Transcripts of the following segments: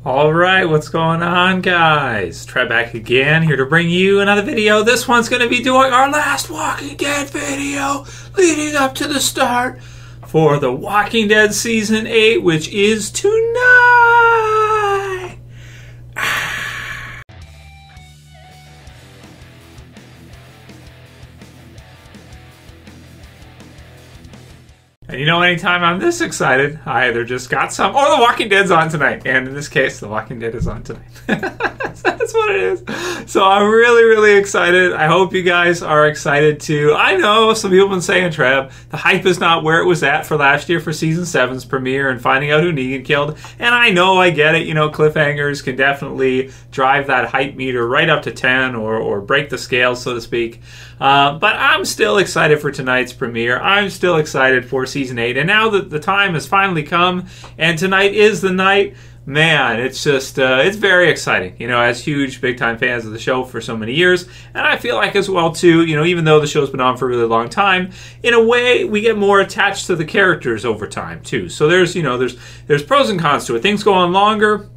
Alright, what's going on, guys? Trev back again, here to bring you another video. This one's going to be doing our last Walking Dead video leading up to the start for the Walking Dead Season 8, which is tonight. And you know, anytime I'm this excited, I either just got some, or The Walking Dead's on tonight. And in this case, The Walking Dead is on tonight. That's what it is. So I'm really, really excited. I hope you guys are excited too. I know some people have been saying, Trev, the hype is not where it was at for last year for Season 7's premiere and finding out who Negan killed. And I know, I get it. You know, cliffhangers can definitely drive that hype meter right up to 10 or break the scale, so to speak. But I'm still excited for tonight's premiere. I'm still excited for Season 8. And now that the time has finally come, and tonight is the night, man, it's just, it's very exciting. You know, as huge, big-time fans of the show for so many years, and I feel like as well, too, you know, even though the show's been on for a really long time, in a way, we get more attached to the characters over time, too. So there's, you know, there's pros and cons to it. Things go on longer.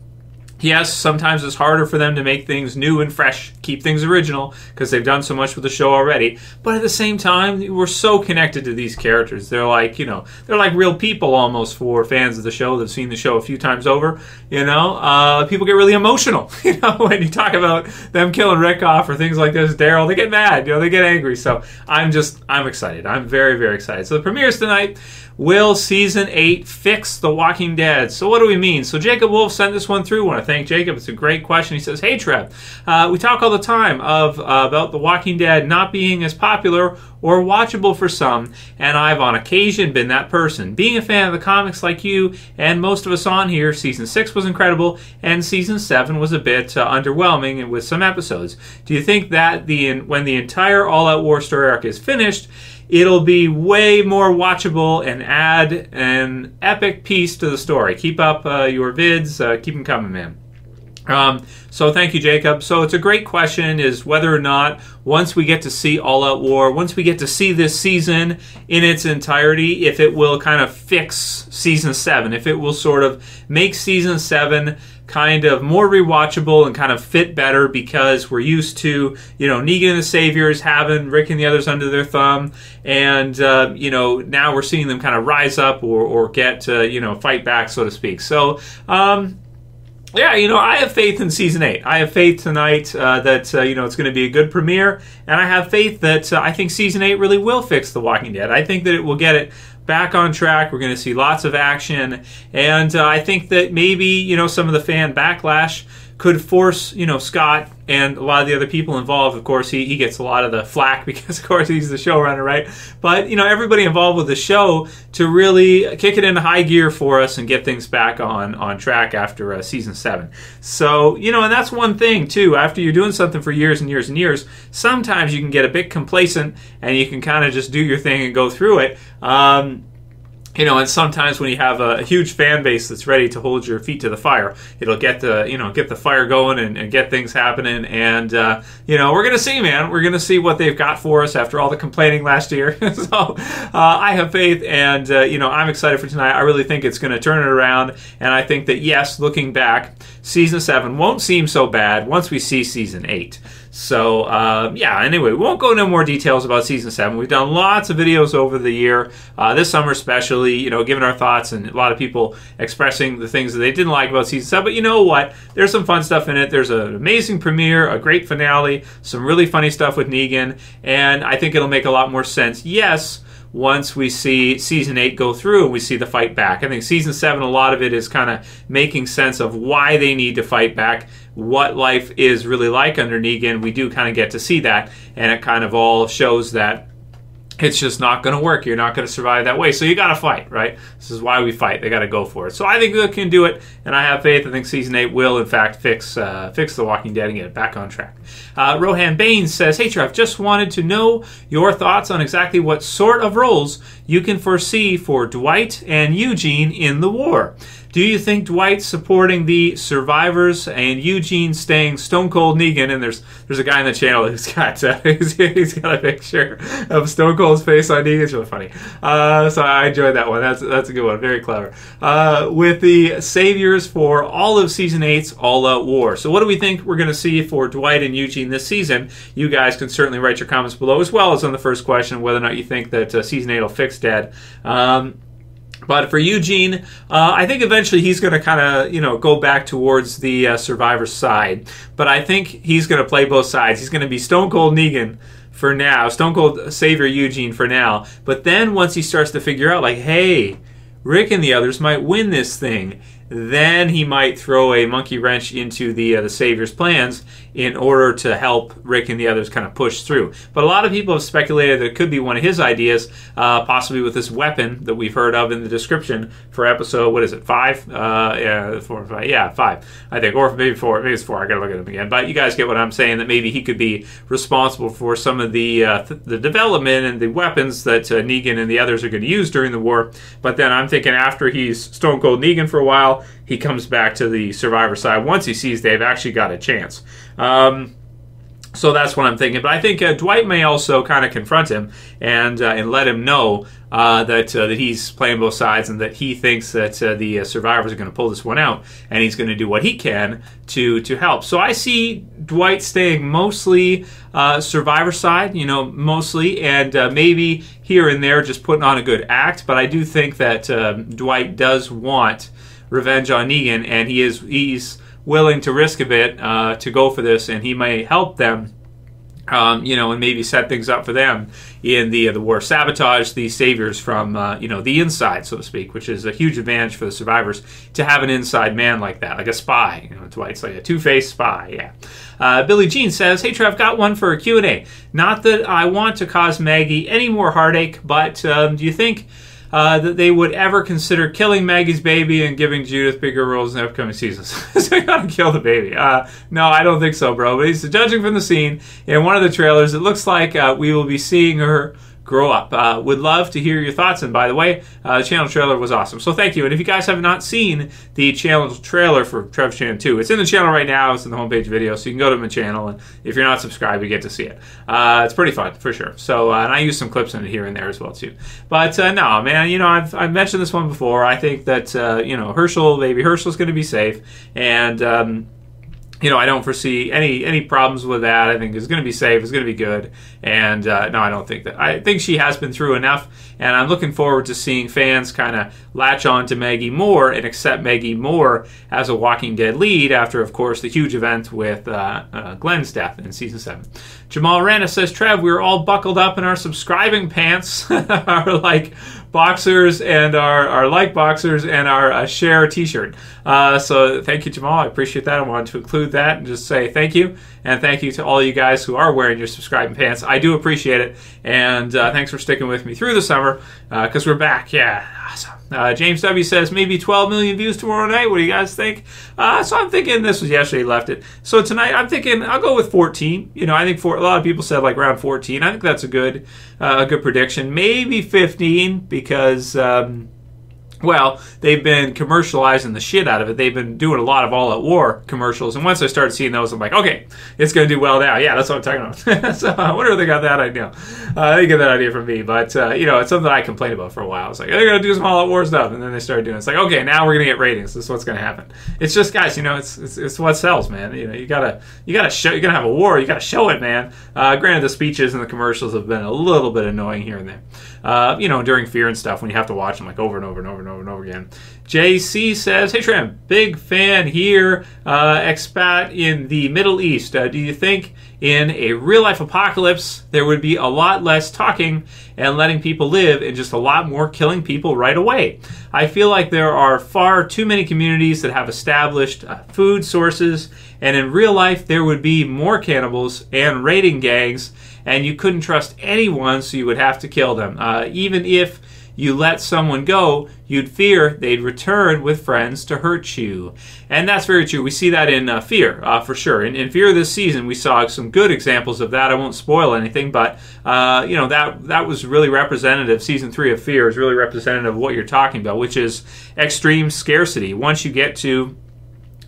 Yes, sometimes it's harder for them to make things new and fresh, keep things original, because they've done so much with the show already. But at the same time, we're so connected to these characters. They're like, you know, they're like real people almost for fans of the show that have seen the show a few times over. You know, people get really emotional, you know, when you talk about them killing Rick off or things like this. Daryl, they get mad, you know, they get angry. So I'm excited. I'm very, very excited. So the premiere's tonight. Will Season 8 fix The Walking Dead? So what do we mean? So Jacob Wolf sent this one through. I want to thank Jacob. It's a great question. He says, "Hey Trev, we talk all the time about The Walking Dead not being as popular or watchable for some, and I've on occasion been that person. Being a fan of the comics like you and most of us on here, Season 6 was incredible, and Season 7 was a bit underwhelming with some episodes. Do you think that when the entire all-out war story arc is finished, it'll be way more watchable and add an epic piece to the story? Keep up your vids. Keep them coming, man." So thank you, Jacob. So it's a great question, is whether or not once we get to see All Out War, once we get to see this season in its entirety, if it will kind of fix Season 7, if it will sort of make Season 7 kind of more rewatchable and kind of fit better, because we're used to, you know, Negan and the Saviors having Rick and the others under their thumb, and you know, now we're seeing them kind of rise up or get you know, fight back, so to speak. So yeah, you know, I have faith in Season 8. I have faith tonight that, you know, it's going to be a good premiere. And I have faith that I think Season 8 really will fix The Walking Dead. I think that it will get it back on track. We're going to see lots of action. And I think that maybe, you know, some of the fan backlash could force, you know, Scott and a lot of the other people involved. Of course, he gets a lot of the flack because, of course, he's the showrunner, right? But, you know, everybody involved with the show to really kick it into high gear for us and get things back on track after Season 7. So, you know, and that's one thing, too. After you're doing something for years and years and years, sometimes you can get a bit complacent and you can kind of just do your thing and go through it. You know, and sometimes when you have a huge fan base that's ready to hold your feet to the fire, it'll get the fire going and get things happening. And you know, we're gonna see, man. We're gonna see what they've got for us after all the complaining last year. So I have faith, and you know, I'm excited for tonight. I really think it's gonna turn it around, and I think that, yes, looking back, Season 7 won't seem so bad once we see Season 8. So, yeah, anyway, we won't go into more details about Season 7. We've done lots of videos over the year, this summer especially, you know, giving our thoughts, and a lot of people expressing the things that they didn't like about Season 7. But you know what? There's some fun stuff in it. There's an amazing premiere, a great finale, some really funny stuff with Negan, and I think it'll make a lot more sense, yes, once we see Season 8 go through and we see the fight back. I think Season 7, a lot of it is kind of making sense of why they need to fight back, what life is really like under Negan. We do kind of get to see that, and it kind of all shows that it's just not going to work. You're not going to survive that way. So you got to fight, right? This is why we fight. They got to go for it. So I think they can do it, and I have faith. I think Season 8 will, in fact, fix The Walking Dead and get it back on track. Rohan Bains says, "Hey Trev, just wanted to know your thoughts on exactly what sort of roles you can foresee for Dwight and Eugene in the war. Do you think Dwight supporting the survivors and Eugene staying Stone Cold Negan? And there's a guy in the channel who's got he's got a picture of Stone Cold's face on Negan. It's really funny. So I enjoyed that one. That's a good one. Very clever. With the saviors for all of season 8's all-out war. So what do we think we're going to see for Dwight and Eugene this season? You guys can certainly write your comments below, as well as on the first question, whether or not you think that season 8 will fix Dad. But for Eugene, I think eventually he's going to kind of, go back towards the survivor side. But I think he's going to play both sides. He's going to be Stone Cold Negan for now, Stone Cold Savior Eugene for now. But then once he starts to figure out, like, hey, Rick and the others might win this thing, then he might throw a monkey wrench into the Savior's plans in order to help Rick and the others kind of push through. But a lot of people have speculated that it could be one of his ideas, possibly with this weapon that we've heard of in the description for episode, what is it, 5? 4 or 5. Yeah, 5, I think. Or maybe 4. Maybe it's 4. I gotta look at them again. But you guys get what I'm saying, that maybe he could be responsible for some of the development and the weapons that Negan and the others are going to use during the war. But then I'm thinking after he's Stone Cold Negan for a while, he comes back to the survivor side once he sees they've actually got a chance. So that's what I'm thinking. But I think Dwight may also kind of confront him and let him know that he's playing both sides, and that he thinks that the survivors are going to pull this one out, and he's going to do what he can to help. So I see Dwight staying mostly survivor side, mostly, and maybe here and there just putting on a good act. But I do think that Dwight does want revenge on Negan, and he's willing to risk a bit to go for this, and he may help them, and maybe set things up for them in the war. Sabotage the saviors from, the inside, so to speak, which is a huge advantage for the survivors to have an inside man like that, like a spy. Dwight's like a two-faced spy, yeah. Billie Jean says, "Hey Trev, got one for a Q&A. Not that I want to cause Maggie any more heartache, but do you think that they would ever consider killing Maggie's baby and giving Judith bigger roles in the upcoming seasons?" So you gotta kill the baby. No, I don't think so, bro. But he's judging from the scene in one of the trailers. It looks like we will be seeing her grow up. Would love to hear your thoughts. And by the way, the channel trailer was awesome. So thank you. And if you guys have not seen the channel trailer for Trev's Channel 2, it's in the channel right now. It's in the homepage video. So you can go to my channel. And if you're not subscribed, you get to see it. It's pretty fun, for sure. So, and I use some clips in it here and there as well, too. But no, man, I've mentioned this one before. I think that, baby Herschel's going to be safe. And, I don't foresee any problems with that. I think it's going to be safe. It's going to be good. And no, I don't think that. I think she has been through enough. And I'm looking forward to seeing fans kind of latch on to Maggie more and accept Maggie more as a Walking Dead lead after, of course, the huge event with Glenn's death in Season 7. Jamal Rana says, "Trev, we're all buckled up in our subscribing pants, our like boxers and our like boxers and our share t-shirt." So thank you, Jamal. I appreciate that. I wanted to include that and just say thank you. And thank you to all you guys who are wearing your subscribing pants. I do appreciate it. And thanks for sticking with me through the summer because we're back. Yeah, awesome. James W. says, "Maybe 12 million views tomorrow night. What do you guys think?" So I'm thinking, this was yesterday, left it. So tonight I'm thinking I'll go with 14. I think a lot of people said like around 14. I think that's a good prediction. Maybe 15 because well, they've been commercializing the shit out of it. They've been doing a lot of all-out war commercials. And once I started seeing those, I'm like, okay, it's going to do well now. Yeah, that's what I'm talking about. So I wonder if they got that idea. They get that idea from me. But, it's something I complained about for a while. It's like, they're going to do some all-out war stuff. And then they started doing it. It's like, okay, now we're going to get ratings. This is what's going to happen. It's just, guys, it's what sells, man. You gotta show, you're going to have a war. You got to show it, man. Granted, the speeches and the commercials have been a little bit annoying here and there. During Fear and stuff, when you have to watch them like over and over and over and over and over again. JC says, "Hey Trev, big fan here, expat in the Middle East. Do you think in a real-life apocalypse there would be a lot less talking and letting people live and just a lot more killing people right away? I feel like there are far too many communities that have established food sources, and in real life there would be more cannibals and raiding gangs, and you couldn't trust anyone, so you would have to kill them. Even if you let someone go, you'd fear they'd return with friends to hurt you. And that's very true. We see that in Fear, for sure. In Fear this season, we saw some good examples of that. I won't spoil anything, but that was really representative. Season 3 of Fear is really representative of what you're talking about, which is extreme scarcity. Once you get to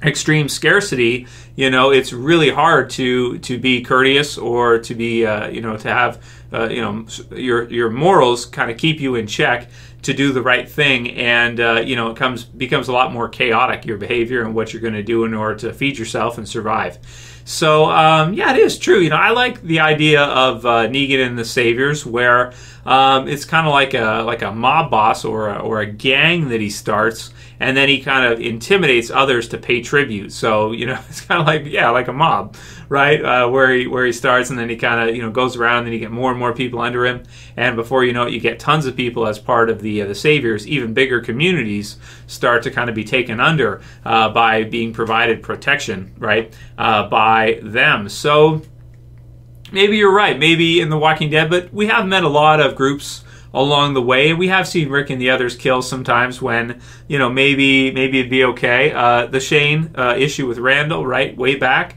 extreme scarcity, it's really hard to be courteous or to be to have your morals kind of keep you in check to do the right thing, and it becomes a lot more chaotic, your behavior and what you're going to do in order to feed yourself and survive. So it is true. I like the idea of Negan and the Saviors, where it's kind of like a mob boss or a gang that he starts, and then he kind of intimidates others to pay tribute. So it's kind of like a mob, right? Where he starts, and then he kind of goes around, and you get more and more people under him, and before you know it, you get tons of people as part of the Saviors. Even bigger communities start to kind of be taken under by being provided protection, right, by them. So maybe you're right. Maybe in The Walking Dead, but we have met a lot of groups along the way, and we have seen Rick and the others kill sometimes when maybe it'd be okay. The Shane issue with Randall, right, way back,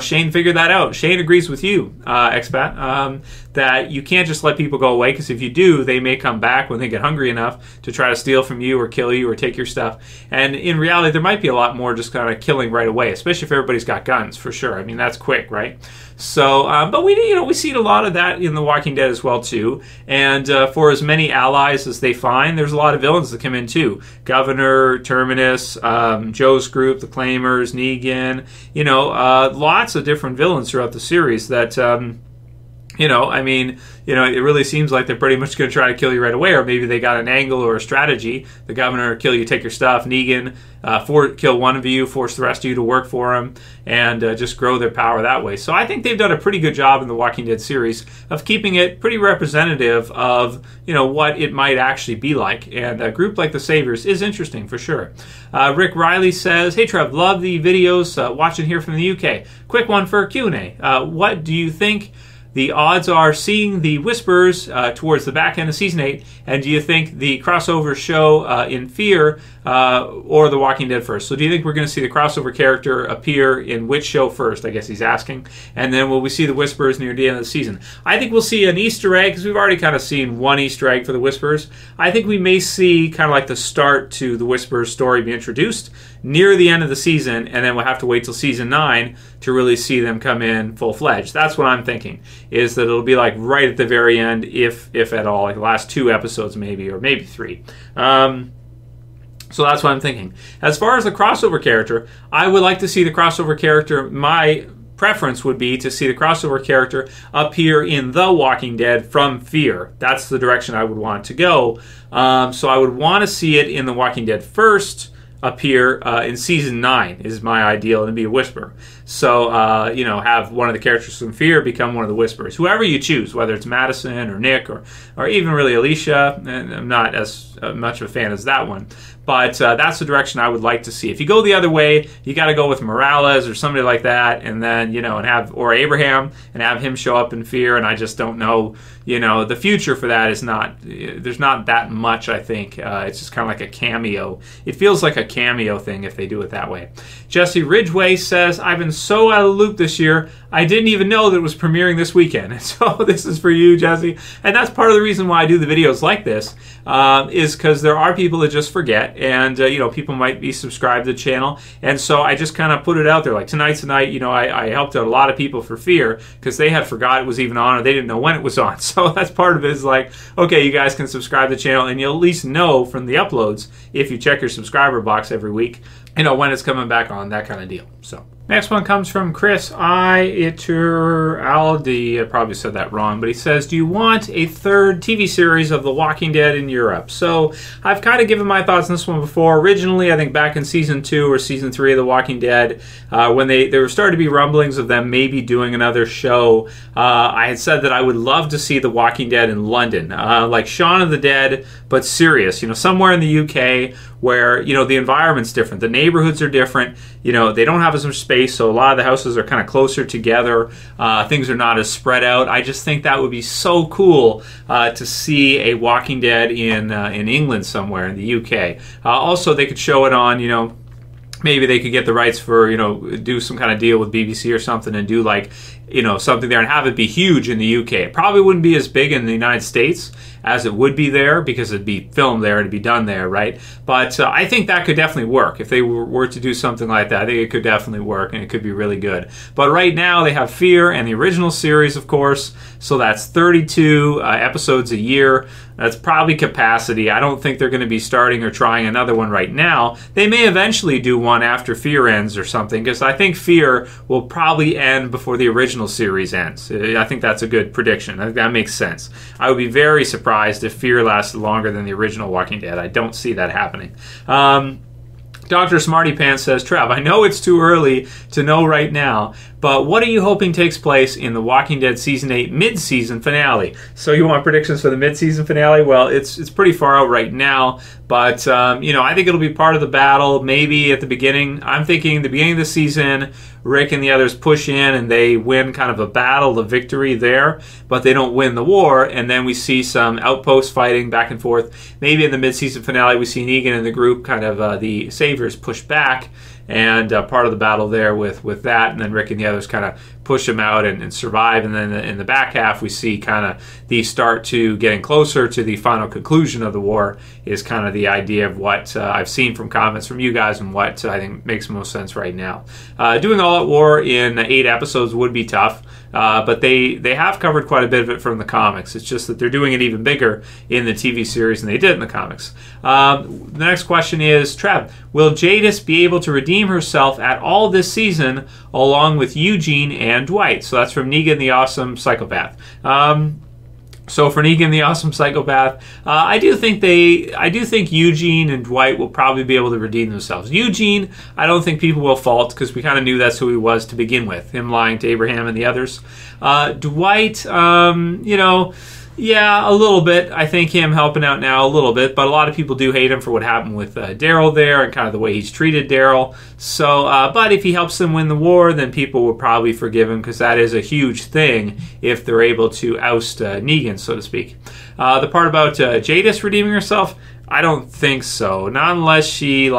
Shane figured that out. Shane agrees with you, expat, that you can't just let people go away, because if you do, they may come back when they get hungry enough to try to steal from you or kill you or take your stuff. And in reality, there might be a lot more just kind of killing right away, especially if everybody's got guns, for sure. I mean, that's quick, right? So, but we see a lot of that in The Walking Dead as well too. And for as many allies as they find, there's a lot of villains that come in too. Governor, Terminus, Joe's group, the Claimers, Negan. Lots of different villains throughout the series that. It really seems like they're pretty much going to try to kill you right away, or maybe they got an angle or a strategy. The Governor kill you, take your stuff. Negan kill one of you, force the rest of you to work for him, and just grow their power that way. So I think they've done a pretty good job in the Walking Dead series of keeping it pretty representative of what it might actually be like. And a group like the Saviors is interesting for sure. Rick Riley says, "Hey Trev, love the videos. Watching here from the UK. Quick one for Q&A. What do you think the odds are seeing the Whispers towards the back end of Season 8, and do you think the crossover show in Fear or The Walking Dead first?" So do you think we're going to see the crossover character appear in which show first, I guess he's asking, and then will we see the Whispers near the end of the season? I think we'll see an Easter egg, because we've already kind of seen one Easter egg for the Whispers. I think we may see kind of like the start to the Whispers story be introduced near the end of the season, and then we'll have to wait till Season 9 to really see them come in full-fledged. That's what I'm thinking, is that it'll be like right at the very end, if at all, like the last 2 episodes maybe, or maybe 3. So that's what I'm thinking. As far as the crossover character, I would like to see the crossover character. My preference would be to see the crossover character appear in The Walking Dead from Fear. That's the direction I would want to go. So I would want to see it in The Walking Dead first, appear in Season 9 is my ideal, and be a Whisper. So, have one of the characters from Fear become one of the Whispers. Whoever you choose, whether it's Madison or Nick or even really Alicia, and I'm not as much of a fan as that one. But that's the direction I would like to see. If you go the other way, you got to go with Morales or somebody like that, and then, or Abraham, and have him show up in Fear, and I just don't know, the future for that is there's not that much, I think. It's just kind of like a cameo. It feels like a cameo thing if they do it that way. Jesse Ridgway says, "I've been so out of the loop this year, I didn't even know that it was premiering this weekend." And so this is for you, Jesse. And that's part of the reason why I do the videos like this, is because there are people that just forget, and people might be subscribed to the channel, and so I just kind of put it out there. Like tonight's the night, I helped out a lot of people for Fear, because they had forgot it was even on, or they didn't know when it was on. So that's part of it, is like, okay, you guys can subscribe to the channel, and you'll at least know from the uploads, if you check your subscriber box every week, when it's coming back on, that kind of deal. So next one comes from Chris Aldi. I probably said that wrong, but he says, "Do you want a third TV series of The Walking Dead in Europe?" So I've kind of given my thoughts on this one before. Originally, I think back in Season 2 or Season 3 of The Walking Dead, when there were started to be rumblings of them maybe doing another show, I had said that I would love to see The Walking Dead in London, like Shaun of the Dead, but serious, somewhere in the UK where, the environment's different, the neighborhoods are different, they don't have as much space space, so a lot of the houses are kind of closer together. Things are not as spread out. I just think that would be so cool to see a Walking Dead in England somewhere, in the UK. Also, they could show it on, maybe they could get the rights for, do some kind of deal with BBC or something and do like, something there and have it be huge in the UK. It probably wouldn't be as big in the United States as it would be there because it'd be filmed there, it'd be done there, right? But I think that could definitely work. If they were to do something like that, I think it could definitely work and it could be really good. But right now they have Fear and the original series, of course, so that's 32 episodes a year. That's probably capacity. I don't think they're going to be starting or trying another one right now. They may eventually do one after Fear ends or something, because I think Fear will probably end before the original series ends. I think that's a good prediction. I think that makes sense. I would be very surprised if Fear lasted longer than the original Walking Dead. I don't see that happening. Dr. Smarty Pants says, Trev, I know it's too early to know right now, but what are you hoping takes place in the Walking Dead Season 8 mid-season finale? So you want predictions for the mid-season finale? Well, it's pretty far out right now, but I think it'll be part of the battle, maybe at the beginning. I'm thinking the beginning of the season, Rick and the others push in and they win kind of a battle, a victory there, but they don't win the war, and then we see some outpost fighting back and forth. Maybe in the mid-season finale we see Negan and the group, kind of the Saviors, push back, and part of the battle there with that, and then Rick and the others kind of push them out and survive, and then in the back half we see kind of the start to getting closer to the final conclusion of the war is kind of the idea of what I've seen from comments from you guys and what I think makes most sense right now. Doing all out war in 8 episodes would be tough, but they have covered quite a bit of it from the comics. It's just that they're doing it even bigger in the TV series than they did in the comics. The next question is, Trev, will Jadis be able to redeem herself at all this season along with Eugene and Dwight? So that's from Negan the Awesome Psychopath. So for Negan the Awesome Psychopath, I do think Eugene and Dwight will probably be able to redeem themselves. Eugene, I don't think people will fault because we kind of knew that's who he was to begin with, him lying to Abraham and the others. Dwight, yeah, a little bit. I think him helping out now a little bit, but a lot of people do hate him for what happened with Daryl there and kind of the way he's treated Daryl. So, but if he helps them win the war, then people will probably forgive him because that is a huge thing if they're able to oust Negan, so to speak. The part about Jadis redeeming herself, I don't think so. Not unless she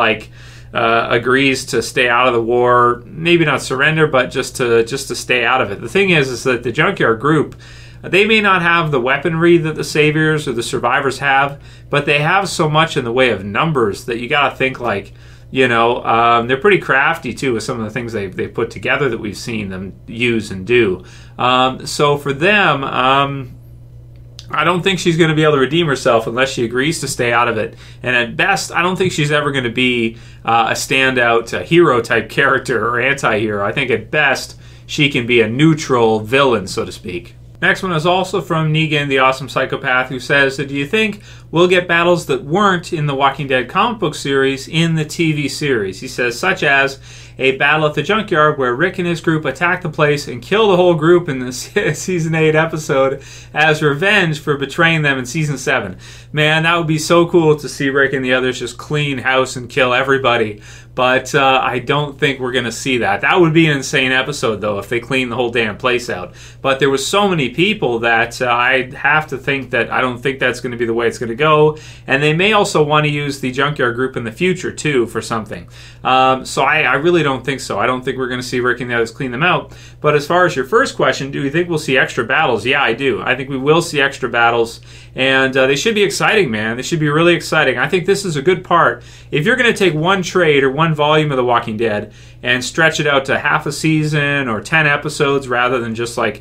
agrees to stay out of the war, maybe not surrender, but just to stay out of it. The thing is that the Junkyard Group, they may not have the weaponry that the Saviors or the Survivors have, but they have so much in the way of numbers that you got to think they're pretty crafty too with some of the things they put together that we've seen them use and do. So for them, I don't think she's going to be able to redeem herself unless she agrees to stay out of it. And at best, I don't think she's ever going to be a standout hero type character or anti-hero. I think at best, she can be a neutral villain, so to speak. Next one is also from Negan, the Awesome Psychopath, who says, do you think we'll get battles that weren't in the Walking Dead comic book series in the TV series? He says, such as a battle at the junkyard where Rick and his group attack the place and kill the whole group in the Season 8 episode as revenge for betraying them in Season 7. Man, that would be so cool to see Rick and the others just clean house and kill everybody. But I don't think we're going to see that. That would be an insane episode, though, if they clean the whole damn place out. But there was so many people that I have to think that I don't think that's going to be the way it's going to go. And they may also want to use the Junkyard Group in the future, too, for something. So I really don't think so. I don't think we're going to see Rick and the others clean them out. But as far as your first question, do you think we'll see extra battles? Yeah, I do. I think we will see extra battles. And they should be exciting, man. They should be really exciting. I think this is a good part. If you're going to take one trade or one volume of The Walking Dead and stretch it out to half a season or 10 episodes rather than just 5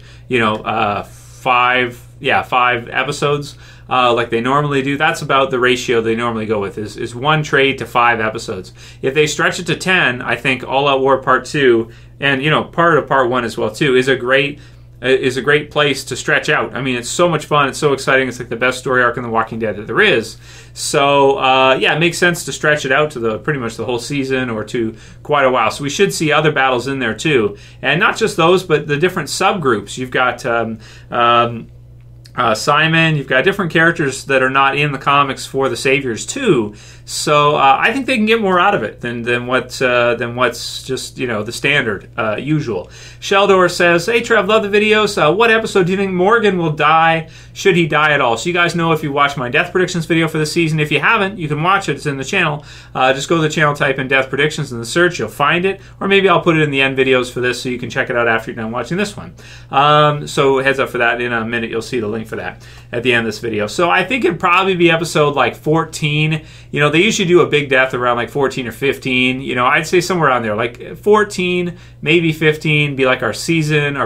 episodes like they normally do, that's about the ratio they normally go with, is one trade to 5 episodes. If they stretch it to 10, I think All Out War Part 2 and part of Part 1 as well too is a great place to stretch out. I mean, it's so much fun. It's so exciting. It's like the best story arc in The Walking Dead that there is. So, it makes sense to stretch it out to pretty much the whole season or to quite a while. So we should see other battles in there too. And not just those, but the different subgroups. You've got Simon, you've got different characters that are not in the comics for the Saviors too. So I think they can get more out of it than what's just, you know, the standard usual. Sheldor says, "Hey Trev, love the videos. What episode do you think Morgan will die? Should he die at all?" So you guys know if you watched my death predictions video for the season. If you haven't, you can watch it. It's in the channel. Just go to the channel, type in death predictions in the search. You'll find it. Or maybe I'll put it in the end videos for this so you can check it out after you're done watching this one. So heads up for that. In a minute, you'll see the link for that at the end of this video. So I think it'd probably be episode like 14. You know, they usually do a big death around like 14 or 15. You know, I'd say somewhere around there. Like 14, maybe 15, be like our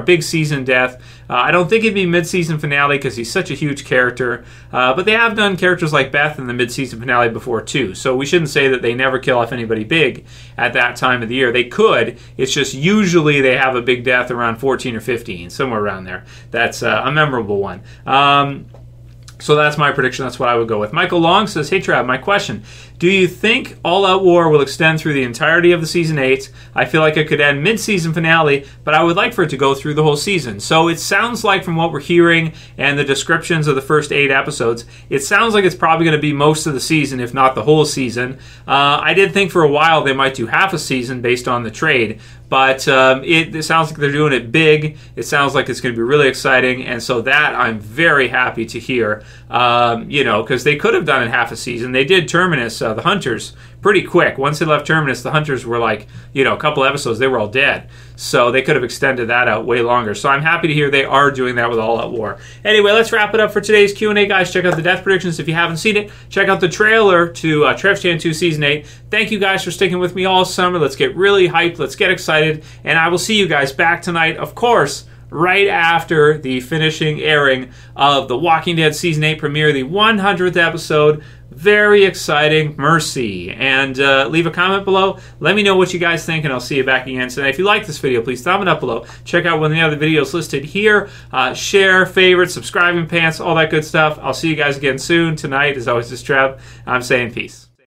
big season death. I don't think it'd be mid-season finale because he's such a huge character. But they have done characters like Beth in the mid-season finale before too. So we shouldn't say that they never kill off anybody big at that time of the year. They could. It's just usually they have a big death around 14 or 15, somewhere around there. That's a memorable one. So that's my prediction. That's what I would go with. Michael Long says, "Hey Trav, my question. Do you think All Out War will extend through the entirety of the season 8? I feel like it could end mid-season finale, but I would like for it to go through the whole season." So it sounds like from what we're hearing and the descriptions of the first 8 episodes, it sounds like it's probably going to be most of the season, if not the whole season. I did think for a while they might do half a season based on the trade, but it sounds like they're doing it big. It sounds like it's going to be really exciting, and so that I'm very happy to hear. You know, because they could have done it half a season. They did Terminus, the Hunters, pretty quick. Once they left Terminus, the Hunters were like, you know, a couple episodes, they were all dead. So they could have extended that out way longer. So I'm happy to hear they are doing that with All Out War. Anyway, let's wrap it up for today's Q&A, guys. Check out the death predictions if you haven't seen it. Check out the trailer to Trev's Chan 2 Season 8. Thank you guys for sticking with me all summer. Let's get really hyped. Let's get excited. And I will see you guys back tonight, of course, right after the finishing airing of The Walking Dead Season 8 premiere, the 100th episode. Very exciting. Mercy. And leave a comment below. Let me know what you guys think, and I'll see you back again tonight. If you like this video, please thumb it up below. Check out one of the other videos listed here. Share, favorite, subscribing pants, all that good stuff. I'll see you guys again soon. Tonight, as always, this is Trev. I'm saying peace.